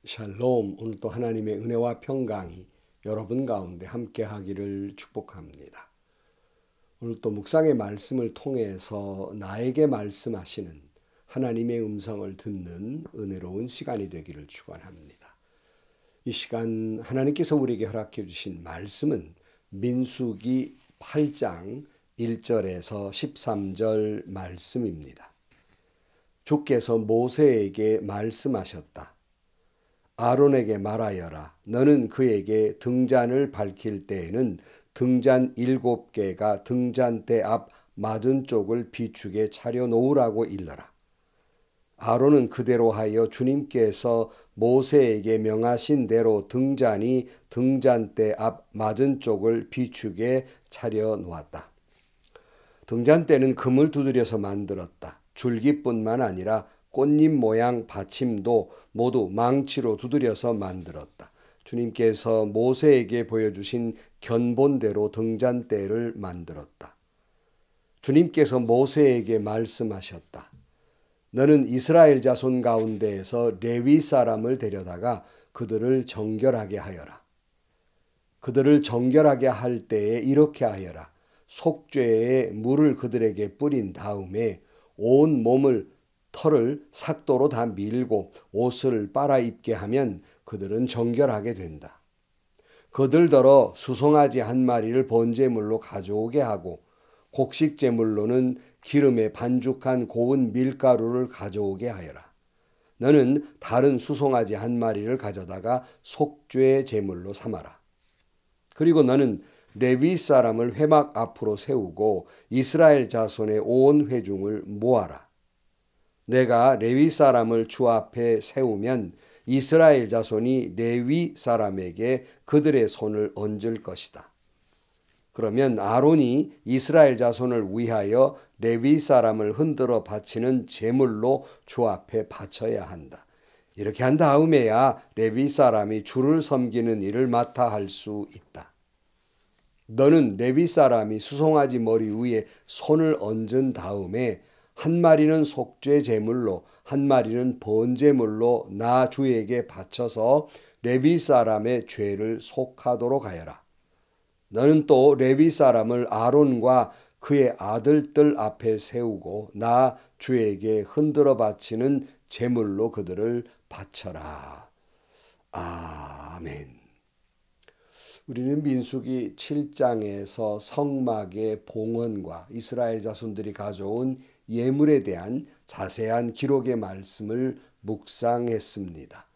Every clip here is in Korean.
샬롬. 오늘 또 하나님의 은혜와 평강이 여러분 가운데 함께 하기를 축복합니다. 오늘 또 묵상의 말씀을 통해서 나에게 말씀하시는 하나님의 음성을 듣는 은혜로운 시간이 되기를 축원합니다. 이 시간 하나님께서 우리에게 허락해 주신 말씀은 민수기 8장 1절에서 13절 말씀입니다. 주께서 모세에게 말씀하셨다. 아론에게 말하여라. 너는 그에게 등잔을 밝힐 때에는 등잔 7개가 등잔대 앞 맞은 쪽을 비추게 차려 놓으라고 일러라. 아론은 그대로 하여 주님께서 모세에게 명하신 대로 등잔이 등잔대 앞 맞은 쪽을 비추게 차려 놓았다. 등잔대는 금을 두드려서 만들었다. 줄기뿐만 아니라 꽃잎 모양 받침도 모두 망치로 두드려서 만들었다. 주님께서 모세에게 보여주신 견본대로 등잔대를 만들었다. 주님께서 모세에게 말씀하셨다. 너는 이스라엘 자손 가운데에서 레위 사람을 데려다가 그들을 정결하게 하여라. 그들을 정결하게 할 때에 이렇게 하여라. 속죄에 물을 그들에게 뿌린 다음에 온 몸을 털을 삭도로 다 밀고 옷을 빨아 입게 하면 그들은 정결하게 된다. 그들더러 수송아지 한 마리를 번제물로 가져오게 하고 곡식제물로는 기름에 반죽한 고운 밀가루를 가져오게 하여라. 너는 다른 수송아지 한 마리를 가져다가 속죄 제물로 삼아라. 그리고 너는 레위 사람을 회막 앞으로 세우고 이스라엘 자손의 온 회중을 모아라. 내가 레위 사람을 주 앞에 세우면 이스라엘 자손이 레위 사람에게 그들의 손을 얹을 것이다. 그러면 아론이 이스라엘 자손을 위하여 레위 사람을 흔들어 바치는 제물로 주 앞에 바쳐야 한다. 이렇게 한 다음에야 레위 사람이 주를 섬기는 일을 맡아 할 수 있다. 너는 레위 사람이 수송아지 머리 위에 손을 얹은 다음에 한 마리는 속죄 제물로 한 마리는 번제물로 나 주에게 바쳐서 레위 사람의 죄를 속하도록 하여라. 너는 또 레위 사람을 아론과 그의 아들들 앞에 세우고 나 주에게 흔들어 바치는 제물로 그들을 바쳐라. 아멘. 우리는 민수기 7장에서 성막의 봉헌과 이스라엘 자손들이 가져온 예물에 대한 자세한 기록의 말씀을 묵상했습니다.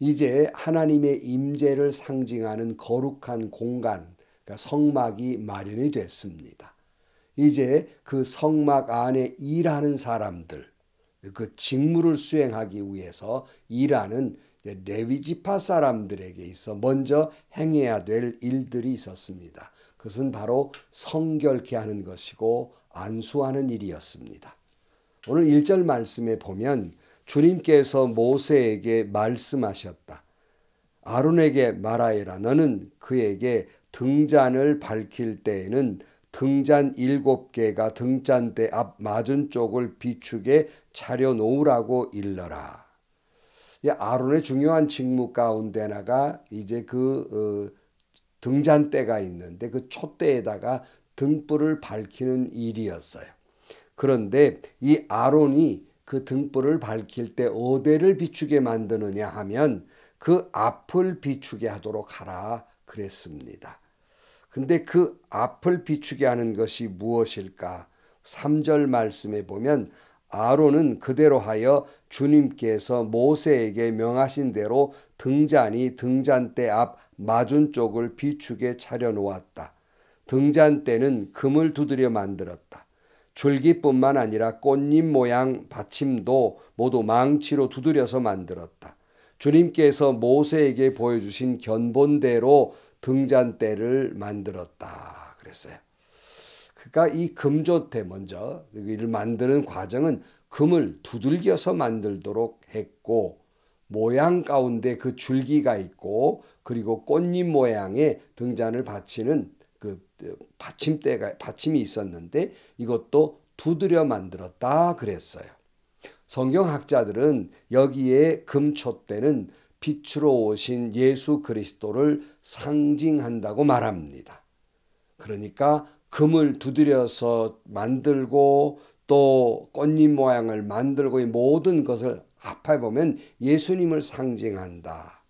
이제 하나님의 임재를 상징하는 거룩한 공간, 그러니까 성막이 마련이 됐습니다. 이제 그 성막 안에 일하는 사람들, 그 직무를 수행하기 위해서 일하는 레위 지파 사람들에게 있어 먼저 행해야 될 일들이 있었습니다. 그것은 바로 성결케 하는 것이고 안수하는 일이었습니다. 오늘 1절 말씀에 보면 주님께서 모세에게 말씀하셨다. 아론에게 말하여라. 너는 그에게 등잔을 밝힐 때에는 등잔 7개가 등잔대 앞 맞은 쪽을 비추게 차려 놓으라고 일러라. 아론의 중요한 직무 가운데 하나가 이제 등잔대가 있는데 그 촛대에다가 등불을 밝히는 일이었어요. 그런데 이 아론이 그 등불을 밝힐 때 어디를 비추게 만드느냐 하면 그 앞을 비추게 하도록 하라 그랬습니다. 근데 그 앞을 비추게 하는 것이 무엇일까? 3절 말씀에 보면 아론은 그대로 하여 주님께서 모세에게 명하신 대로 등잔이 등잔대 앞 맞은 쪽을 비추게 차려 놓았다. 등잔대는 금을 두드려 만들었다. 줄기뿐만 아니라 꽃잎 모양 받침도 모두 망치로 두드려서 만들었다. 주님께서 모세에게 보여주신 견본대로 등잔대를 만들었다 그랬어요. 그러니까 이 금조대 먼저 이를 만드는 과정은 금을 두들겨서 만들도록 했고 모양 가운데 그 줄기가 있고 그리고 꽃잎 모양의 등잔을 받치는 그 받침이 있었는데 이것도 두드려 만들었다 그랬어요. 성경학자들은 여기에 금촛대는 빛으로 오신 예수 그리스도를 상징한다고 말합니다. 그러니까 금을 두드려서 만들고 또 꽃잎 모양을 만들고 이 모든 것을 합해 보면 예수님을 상징한다.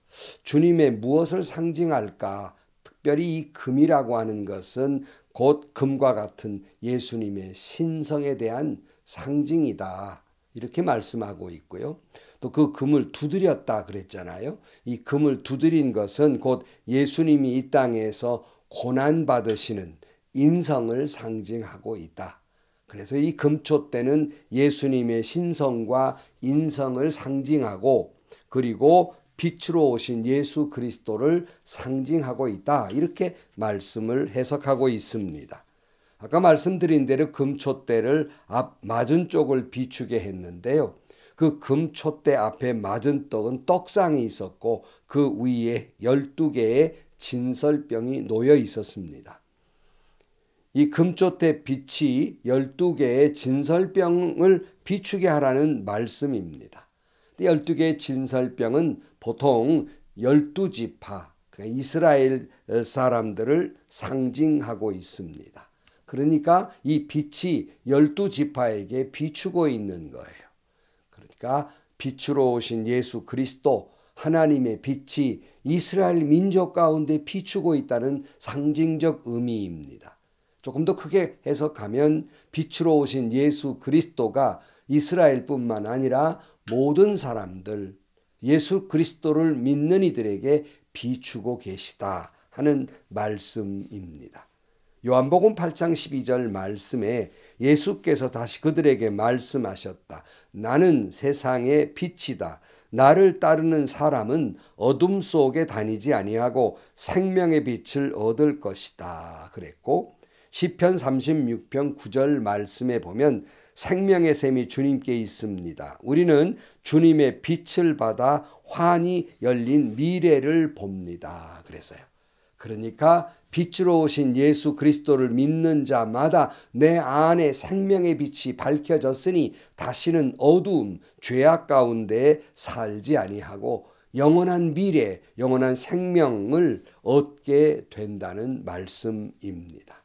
주님의 무엇을 상징할까? 특별히 이 금이라고 하는 것은 곧 금과 같은 예수님의 신성에 대한 상징이다. 이렇게 말씀하고 있고요. 또 그 금을 두드렸다 그랬잖아요. 이 금을 두드린 것은 곧 예수님이 이 땅에서 고난 받으시는 인성을 상징하고 있다. 그래서 이 금촛대는 예수님의 신성과 인성을 상징하고 그리고 빛으로 오신 예수 그리스도를 상징하고 있다. 이렇게 말씀을 해석하고 있습니다. 아까 말씀드린 대로 금촛대를 앞 맞은 쪽을 비추게 했는데요. 그 금촛대 앞에 맞은 떡은 떡상이 있었고 그 위에 12개의 진설병이 놓여 있었습니다. 이 금촛대 빛이 12개의 진설병을 비추게 하라는 말씀입니다. 12개의 진설병은 보통 12지파, 그러니까 이스라엘 사람들을 상징하고 있습니다. 그러니까 이 빛이 12지파에게 비추고 있는 거예요. 그러니까 빛으로 오신 예수 그리스도, 하나님의 빛이 이스라엘 민족 가운데 비추고 있다는 상징적 의미입니다. 조금 더 크게 해석하면 빛으로 오신 예수 그리스도가 이스라엘뿐만 아니라 모든 사람들, 예수 그리스도를 믿는 이들에게 비추고 계시다 하는 말씀입니다. 요한복음 8장 12절 말씀에 예수께서 다시 그들에게 말씀하셨다. 나는 세상의 빛이다. 나를 따르는 사람은 어둠 속에 다니지 아니하고 생명의 빛을 얻을 것이다. 그랬고 시편 36편 9절 말씀에 보면 생명의 샘이 주님께 있습니다. 우리는 주님의 빛을 받아 환히 열린 미래를 봅니다. 그랬어요. 그러니까 빛으로 오신 예수 그리스도를 믿는 자마다 내 안에 생명의 빛이 밝혀졌으니 다시는 어두움, 죄악 가운데 살지 아니하고 영원한 미래, 영원한 생명을 얻게 된다는 말씀입니다.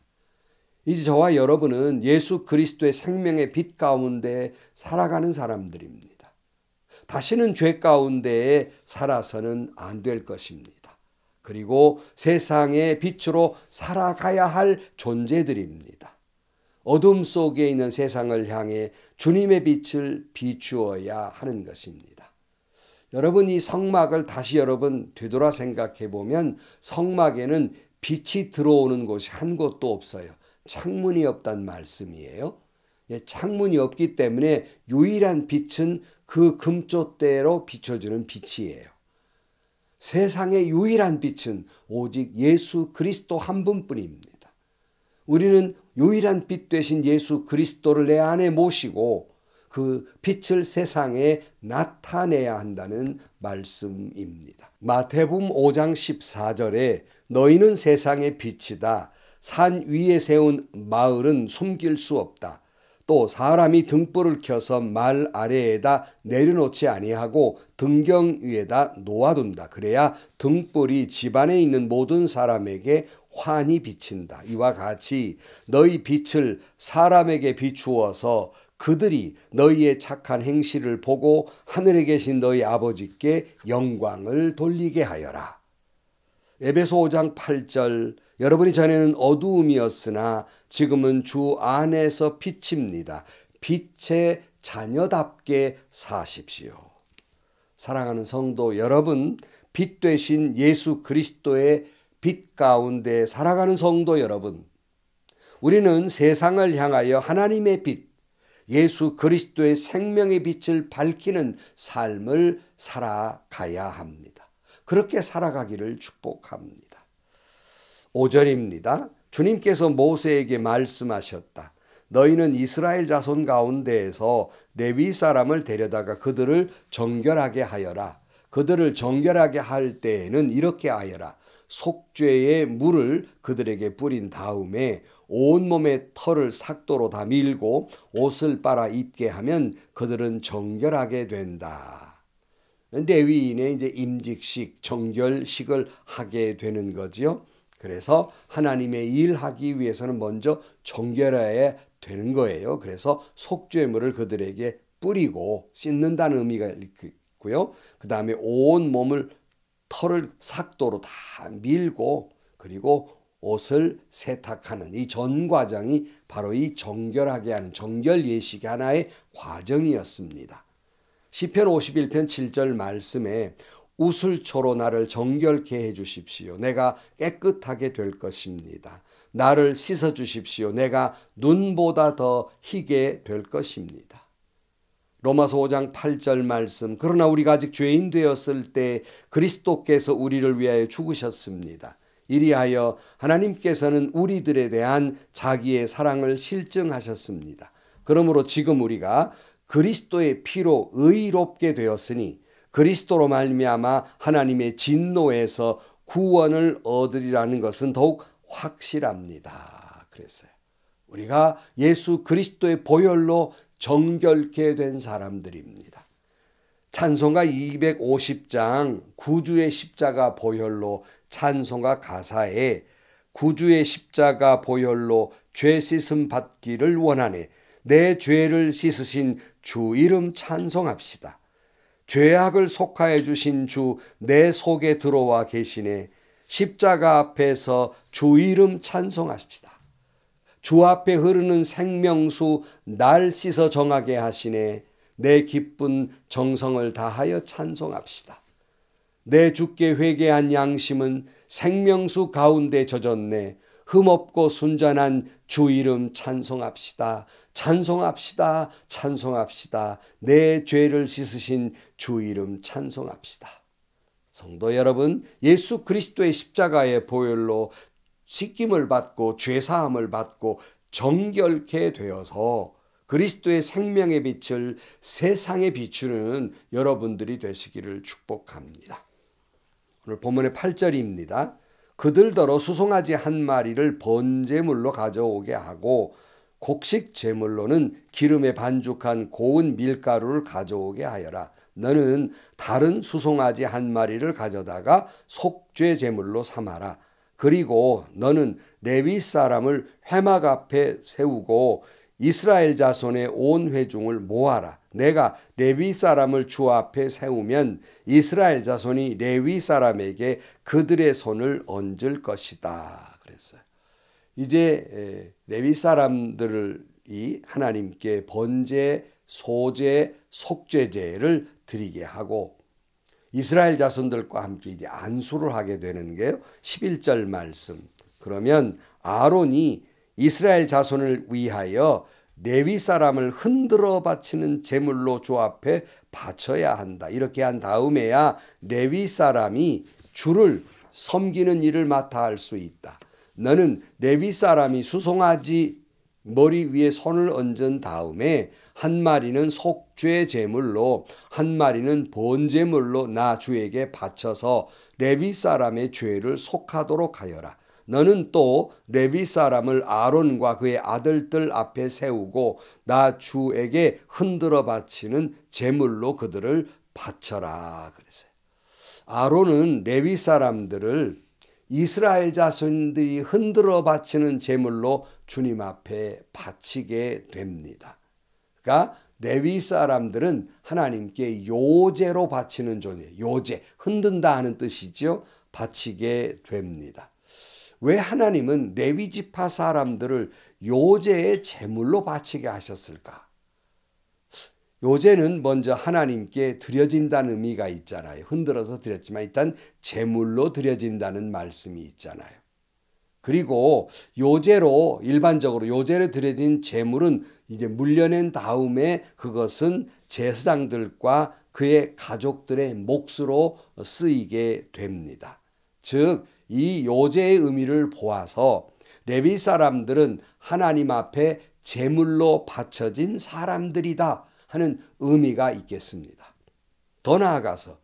이제 저와 여러분은 예수 그리스도의 생명의 빛 가운데 살아가는 사람들입니다. 다시는 죄 가운데 살아서는 안 될 것입니다. 그리고 세상의 빛으로 살아가야 할 존재들입니다. 어둠 속에 있는 세상을 향해 주님의 빛을 비추어야 하는 것입니다. 여러분 이 성막을 다시 여러분 되돌아 생각해 보면 성막에는 빛이 들어오는 곳이 한 곳도 없어요. 창문이 없단 말씀이에요. 창문이 없기 때문에 유일한 빛은 그 금촛대로 비춰주는 빛이에요. 세상의 유일한 빛은 오직 예수 그리스도 한 분뿐입니다. 우리는 유일한 빛 되신 예수 그리스도를 내 안에 모시고 그 빛을 세상에 나타내야 한다는 말씀입니다. 마태복음 5장 14절에 너희는 세상의 빛이다. 산 위에 세운 마을은 숨길 수 없다. 또 사람이 등불을 켜서 말 아래에다 내려놓지 아니하고 등경 위에다 놓아둔다. 그래야 등불이 집안에 있는 모든 사람에게 환히 비친다. 이와 같이 너희 빛을 사람에게 비추어서 그들이 너희의 착한 행실을 보고 하늘에 계신 너희 아버지께 영광을 돌리게 하여라. 에베소 5장 8절 여러분이 전에는 어두움이었으나 지금은 주 안에서 빛입니다. 빛의 자녀답게 사십시오. 사랑하는 성도 여러분, 빛 되신 예수 그리스도의 빛 가운데 살아가는 성도 여러분, 우리는 세상을 향하여 하나님의 빛, 예수 그리스도의 생명의 빛을 밝히는 삶을 살아가야 합니다. 그렇게 살아가기를 축복합니다. 5절입니다. 주님께서 모세에게 말씀하셨다. 너희는 이스라엘 자손 가운데에서 레위 사람을 데려다가 그들을 정결하게 하여라. 그들을 정결하게 할 때에는 이렇게 하여라. 속죄의 물을 그들에게 뿌린 다음에 온몸의 털을 삭도로 다 밀고 옷을 빨아 입게 하면 그들은 정결하게 된다. 레위인의 이제 임직식, 정결식을 하게 되는 거지요. 그래서 하나님의 일하기 위해서는 먼저 정결해야 되는 거예요. 그래서 속죄물을 그들에게 뿌리고 씻는다는 의미가 있고요. 그 다음에 온 몸을 털을 삭도로 다 밀고 그리고 옷을 세탁하는 이 전 과정이 바로 이 정결하게 하는 정결 예식의 하나의 과정이었습니다. 시편 51편 7절 말씀에 우슬초로 나를 정결케 해 주십시오. 내가 깨끗하게 될 것입니다. 나를 씻어 주십시오. 내가 눈보다 더 희게 될 것입니다. 로마서 5장 8절 말씀, 그러나 우리가 아직 죄인 되었을 때 그리스도께서 우리를 위하여 죽으셨습니다. 이리하여 하나님께서는 우리들에 대한 자기의 사랑을 실증하셨습니다. 그러므로 지금 우리가 그리스도의 피로 의롭게 되었으니 그리스도로 말미암아 하나님의 진노에서 구원을 얻으리라는 것은 더욱 확실합니다. 그랬어요. 우리가 예수 그리스도의 보혈로 정결케 된 사람들입니다. 찬송가 250장 구주의 십자가 보혈로 찬송가 가사에 구주의 십자가 보혈로 죄 씻음 받기를 원하네. 내 죄를 씻으신 주 이름 찬송합시다. 죄악을 속하여 주신 주 내 속에 들어와 계시네. 십자가 앞에서 주 이름 찬송합시다. 주 앞에 흐르는 생명수 날 씻어 정하게 하시네. 내 기쁜 정성을 다하여 찬송합시다. 내 주께 회개한 양심은 생명수 가운데 젖었네. 흠없고 순전한 주 이름 찬송합시다. 찬송합시다. 찬송합시다. 내 죄를 씻으신 주 이름 찬송합시다. 성도 여러분, 예수 그리스도의 십자가의 보혈로 씻김을 받고 죄사함을 받고 정결케 되어서 그리스도의 생명의 빛을 세상에 비추는 여러분들이 되시기를 축복합니다. 오늘 본문의 8절입니다. 그들더러 수송아지 한 마리를 번제물로 가져오게 하고 곡식 제물로는 기름에 반죽한 고운 밀가루를 가져오게 하여라. 너는 다른 수송아지 한 마리를 가져다가 속죄 제물로 삼아라. 그리고 너는 레위 사람을 회막 앞에 세우고 이스라엘 자손의 온 회중을 모아라. 내가 레위 사람을 주 앞에 세우면 이스라엘 자손이 레위 사람에게 그들의 손을 얹을 것이다. 그랬어요. 이제 레위 사람들이 하나님께 번제, 소제, 속죄제를 드리게 하고 이스라엘 자손들과 함께 이제 안수를 하게 되는 게요. 11절 말씀. 그러면 아론이 이스라엘 자손을 위하여 레위 사람을 흔들어 바치는 제물로 주 앞에 바쳐야 한다. 이렇게 한 다음에야 레위 사람이 주를 섬기는 일을 맡아 할 수 있다. 너는 레위 사람이 수송아지 머리 위에 손을 얹은 다음에 한 마리는 속죄 제물로 한 마리는 번제물로 나 주에게 바쳐서 레위 사람의 죄를 속하도록 하여라. 너는 또 레위 사람을 아론과 그의 아들들 앞에 세우고 나 주에게 흔들어 바치는 제물로 그들을 바쳐라. 그랬어요. 아론은 레위 사람들을 이스라엘 자손들이 흔들어 바치는 제물로 주님 앞에 바치게 됩니다. 그러니까 레위 사람들은 하나님께 요제로 바치는 존재, 요제, 흔든다 하는 뜻이죠. 바치게 됩니다. 왜 하나님은 레위 지파 사람들을 요제의 제물로 바치게 하셨을까? 요제는 먼저 하나님께 드려진다는 의미가 있잖아요. 흔들어서 드렸지만 일단 제물로 드려진다는 말씀이 있잖아요. 그리고 요제로 일반적으로 요제로 드려진 제물은 이제 물려낸 다음에 그것은 제사장들과 그의 가족들의 몫으로 쓰이게 됩니다. 즉 이 요제의 의미를 보아서 레위 사람들은 하나님 앞에 제물로 바쳐진 사람들이다 하는 의미가 있겠습니다. 더 나아가서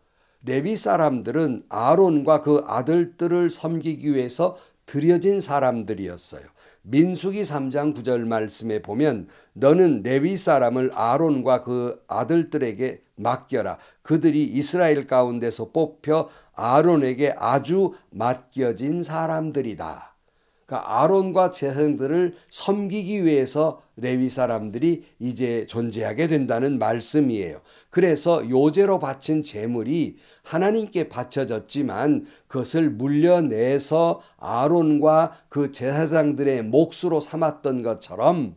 레위 사람들은 아론과 그 아들들을 섬기기 위해서 드려진 사람들이었어요. 민수기 3장 9절 말씀에 보면 너는 레위 사람을 아론과 그 아들들에게 맡겨라. 그들이 이스라엘 가운데서 뽑혀 아론에게 아주 맡겨진 사람들이다. 그러니까 아론과 제사장들을 섬기기 위해서 레위 사람들이 이제 존재하게 된다는 말씀이에요. 그래서 요제로 바친 제물이 하나님께 바쳐졌지만 그것을 물려내서 아론과 그 제사장들의 몫으로 삼았던 것처럼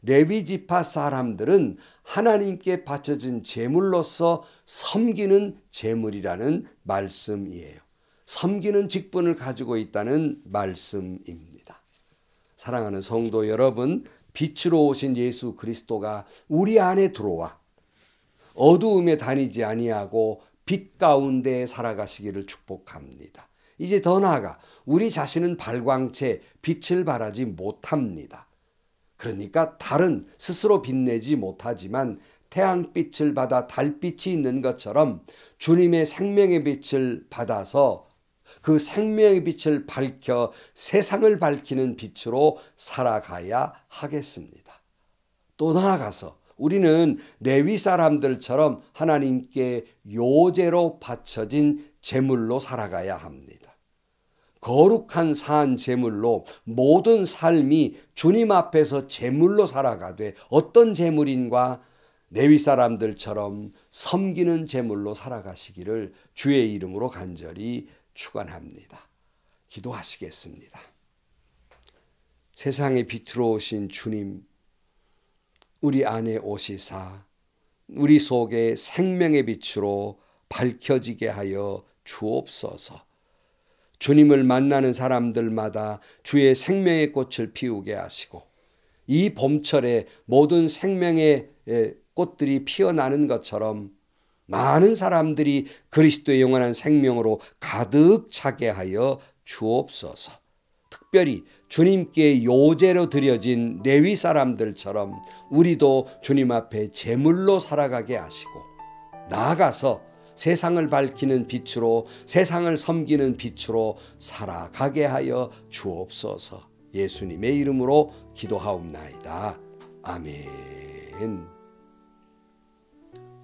레위 지파 사람들은 하나님께 바쳐진 제물로서 섬기는 제물이라는 말씀이에요. 섬기는 직분을 가지고 있다는 말씀입니다. 사랑하는 성도 여러분, 빛으로 오신 예수 그리스도가 우리 안에 들어와 어두움에 다니지 아니하고 빛 가운데 살아가시기를 축복합니다. 이제 더 나아가 우리 자신은 발광체 빛을 발하지 못합니다. 그러니까 달은 스스로 빛내지 못하지만 태양빛을 받아 달빛이 있는 것처럼 주님의 생명의 빛을 받아서 그 생명의 빛을 밝혀 세상을 밝히는 빛으로 살아가야 하겠습니다. 또 나아가서 우리는 레위 사람들처럼 하나님께 요제로 바쳐진 제물로 살아가야 합니다. 거룩한 산 제물로 모든 삶이 주님 앞에서 제물로 살아가되 어떤 제물인가? 레위 사람들처럼 섬기는 제물로 살아가시기를 주의 이름으로 간절히 축원합니다. 기도하시겠습니다. 세상의 빛으로 오신 주님, 우리 안에 오시사 우리 속에 생명의 빛으로 밝혀지게 하여 주옵소서. 주님을 만나는 사람들마다 주의 생명의 꽃을 피우게 하시고 이 봄철에 모든 생명의 꽃들이 피어나는 것처럼 많은 사람들이 그리스도의 영원한 생명으로 가득 차게 하여 주옵소서. 특별히 주님께 요제로 드려진 레위 사람들처럼 우리도 주님 앞에 제물로 살아가게 하시고 나아가서 세상을 밝히는 빛으로 세상을 섬기는 빛으로 살아가게 하여 주옵소서. 예수님의 이름으로 기도하옵나이다. 아멘.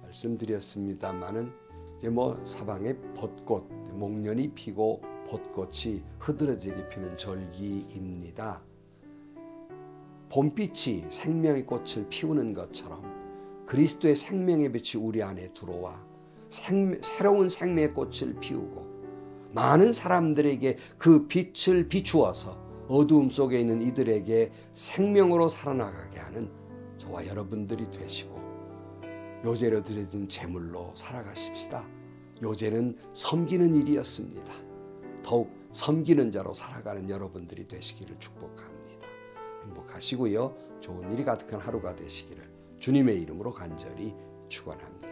말씀드렸습니다마는 이제 사방에 벚꽃, 목련이 피고 벚꽃이 흐드러지게 피는 절기입니다. 봄빛이 생명의 꽃을 피우는 것처럼 그리스도의 생명의 빛이 우리 안에 들어와 새로운 생명의 꽃을 피우고 많은 사람들에게 그 빛을 비추어서 어두움 속에 있는 이들에게 생명으로 살아나가게 하는 저와 여러분들이 되시고 요제로 드려진 제물로 살아가십시다. 요제는 섬기는 일이었습니다. 더욱 섬기는 자로 살아가는 여러분들이 되시기를 축복합니다. 행복하시고요. 좋은 일이 가득한 하루가 되시기를 주님의 이름으로 간절히 축원합니다.